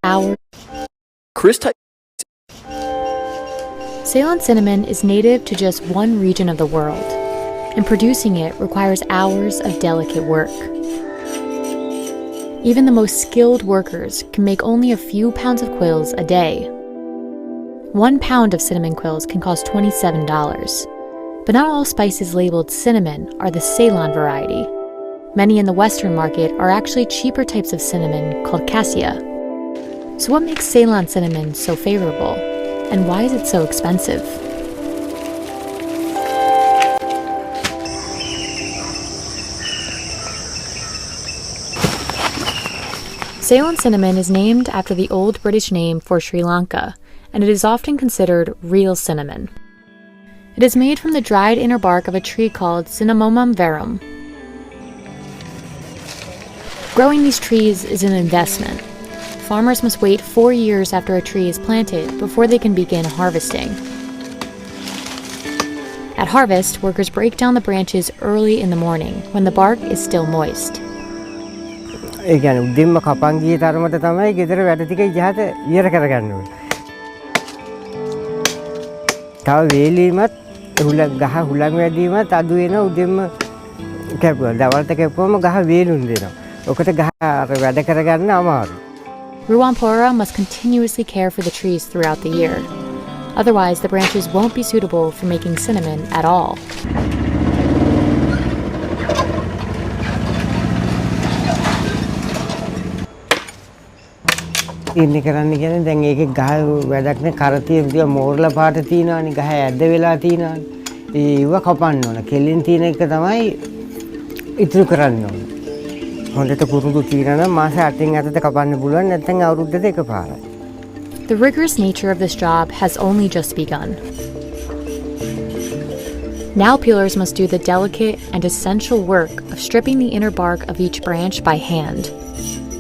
hours. Chris type. Ceylon cinnamon is native to just one region of the world, and producing it requires hours of delicate work. Even the most skilled workers can make only a few pounds of quills a day. 1 pound of cinnamon quills can cost $27, but not all spices labeled cinnamon are the Ceylon variety. Many in the Western market are actually cheaper types of cinnamon called cassia. So what makes Ceylon cinnamon so favorable, and why is it so expensive? Ceylon cinnamon is named after the Old British name for Sri Lanka, and it is often considered real cinnamon. It is made from the dried inner bark of a tree called Cinnamomum verum. Growing these trees is an investment. Farmers must wait 4 years after a tree is planted before they can begin harvesting. At harvest, workers break down the branches early in the morning when the bark is still moist. ඒ කියන්නේ උදෙන්ම කපන් ගිය තරමට තමයි ගෙදර වැඩ ටික ඉහත ඉවර කරගන්න ඕනේ. තව වේලීමත් ගහ හුලං වැඩිවීමත් අඩු වෙන උදෙන්ම කැපුවා. දවල්ට කැපුවම ගහ වේලුන් දෙනවා. ඔකට ගහ වැඩ කරගන්න අමාරුයි. Ruwampura must continuously care for the trees throughout the year. Otherwise, the branches won't be suitable for making cinnamon at all. ඉන්නේ කරන්න කියන්නේ දැන් ඒකේ ගහ වැඩක් නේ කරතිය විදිය මෝරලා පාට තියනවානේ ගහ ඇද්ද වෙලා තියනවානේ ඒව කපන්න ඕන කෙලින් තියන එක තමයි ඉතුරු කරන්න ඕන හොඳට කුරුඳු තියනවා නම් මාස 8න් අතට කපන්න පුළුවන් නැත්නම් අවුරුද්දට එකපාරයි. The rigorous nature of this job has only just begun. Now peelers must do the delicate and essential work of stripping the inner bark of each branch by hand.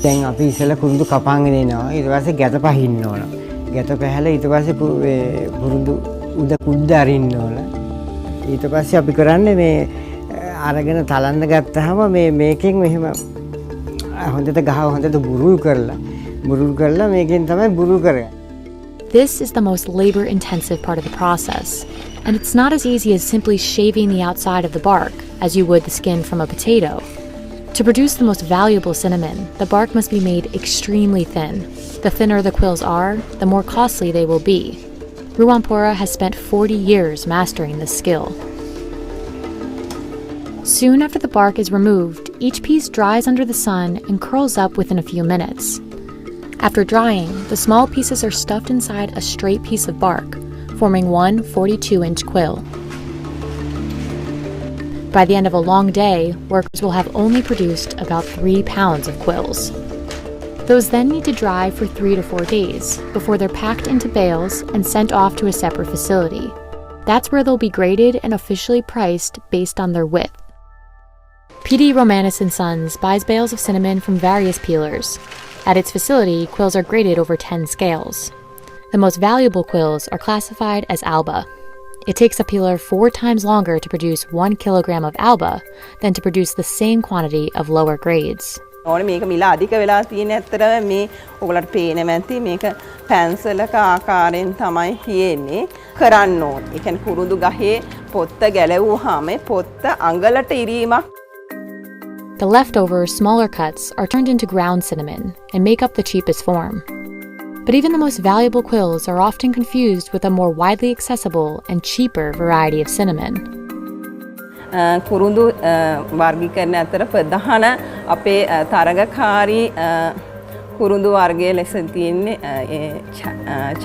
දැන් අපි ඉස්සෙල්ලා කුරුඳු කපාගෙන එනවා ඊට පස්සේ ගැට පහින්න ඕන. ගැට පහලා ඊට පස්සේ කුරුඳු උද කුඩ අරින්න ඕන. ඊට පස්සේ අපි කරන්නේ මේ අරගෙන තලන්න ගත්තාම මේකෙන් මෙහෙම හොඳට ගහ හොඳට බුරුල් කරලා මේකෙන් තමයි බුරුල් කරගන්නේ. This is the most labor-intensive part of the process, and it's not as easy as simply shaving the outside of the bark as you would the skin from a potato. To produce the most valuable cinnamon, the bark must be made extremely thin. The thinner the quills are, the more costly they will be. Ruwampura has spent 40 years mastering this skill. Soon after the bark is removed, each piece dries under the sun and curls up within a few minutes. After drying, the small pieces are stuffed inside a straight piece of bark, forming one 42-inch quill. By the end of a long day, workers will have only produced about 3 pounds of quills. Those then need to dry for 3 to 4 days before they're packed into bales and sent off to a separate facility. That's where they'll be graded and officially priced based on their width. P.D. Romanis & Sons buys bales of cinnamon from various peelers. At its facility, quills are graded over 10 scales. The most valuable quills are classified as alba. It takes a peeler 4 times longer to produce 1 kilogram of alba than to produce the same quantity of lower grades. ඕනේ මේක මිල අධික වෙලා තියෙන ඇත්තට මේ ඔයගලට පේන මැන්ති මේක පැන්සලක ආකාරයෙන් තමයි තියෙන්නේ කරන්න ඕනේ. ඒ කියන්නේ කුරුඳු ගහේ පොත්ත ගැලවුවාම පොත්ත අඟලට ඉරීමක්. The leftover, smaller cuts are turned into ground cinnamon and make up the cheapest form. But even the most valuable quills are often confused with a more widely accessible and cheaper variety of cinnamon. කුරුඳු වර්ගීකරණ අතර ප්‍රධාන අපේ තරගකාරී කුරුඳු වර්ගයේ ලෙස තියෙන්නේ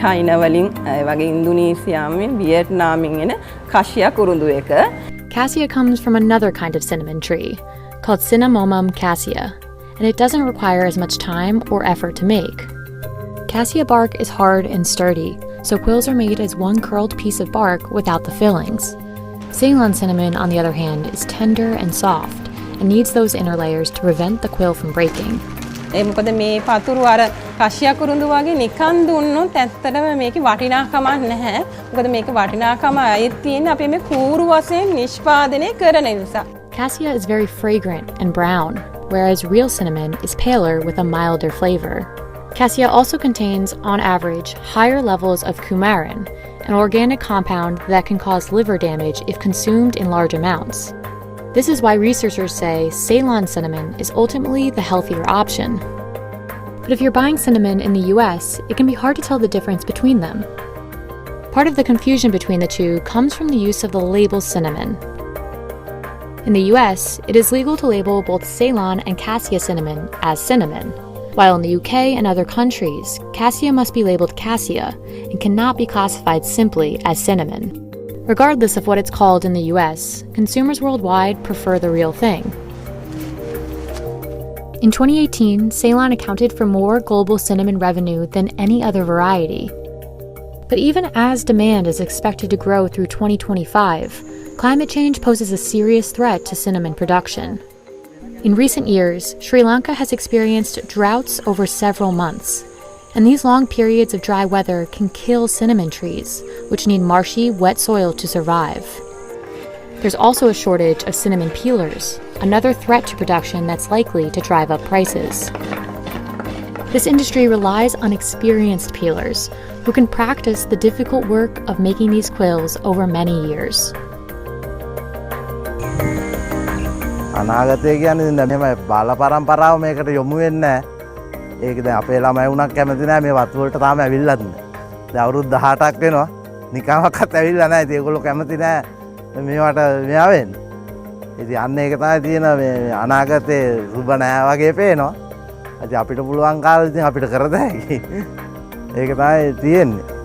China වලින් ඒ වගේ ඉන්දුනීසියාවෙන් වියට්නාමෙන් එන කාසියා කුරුඳු එක. Cassia comes from another kind of cinnamon tree called Cinnamomum cassia, and it doesn't require as much time or effort to make. Cassia bark is hard and sturdy, so quills are made as one curled piece of bark without the fillings. Ceylon cinnamon, on the other hand, is tender and soft and needs those inner layers to prevent the quill from breaking. ඒ මොකද මේ පතුරු අර කාසියා කුරුඳු වගේ නිකන් දුන්නොත් ඇත්තටම මේකේ වටිනාකමක් නැහැ. මොකද මේකේ වටිනාකම අයිත් තියෙන්නේ අපි මේ කූරු වශයෙන් නිෂ්පාදනය කරන නිසා. Cassia is very fragrant and brown, whereas real cinnamon is paler with a milder flavor. Cassia also contains, on average, higher levels of coumarin, an organic compound that can cause liver damage if consumed in large amounts. This is why researchers say Ceylon cinnamon is ultimately the healthier option. But if you're buying cinnamon in the US, it can be hard to tell the difference between them. Part of the confusion between the two comes from the use of the label cinnamon. In the US, it is legal to label both Ceylon and Cassia cinnamon as cinnamon, while in the UK and other countries, Cassia must be labeled Cassia and cannot be classified simply as cinnamon. Regardless of what it's called in the US, consumers worldwide prefer the real thing. In 2018, Ceylon accounted for more global cinnamon revenue than any other variety. But even as demand is expected to grow through 2025, climate change poses a serious threat to cinnamon production. In recent years, Sri Lanka has experienced droughts over several months, and these long periods of dry weather can kill cinnamon trees, which need marshy, wet soil to survive. There's also a shortage of cinnamon peelers, another threat to production that's likely to drive up prices. This industry relies on experienced peelers who can practice the difficult work of making these quills over many years. අනාගතය කියන්නේ මෙහෙම බාල පරම්පරාව මේකට යොමු වෙන්නේ නැහැ. ඒක දැන් අපේ ළමයි වුණත් කැමති නැහැ මේ වතු වලට තාම ඇවිල්ලත් නැහැ. දැන් අවුරුදු 18ක් වෙනවා. නිකම්වත් ඇවිල්ලා නැහැ. ඉතින් ඒගොල්ලෝ කැමති නැහැ මේවට මෙයා වෙන්න. ඉතින් අන්න ඒක තමයි තියෙන මේ අනාගතේ සුබ නැහැ වගේ පේනවා. ඉතින් අපිට පුළුවන් කාලෙ ඉතින් අපිට කරද හැකි. ඒක තමයි තියෙන්නේ.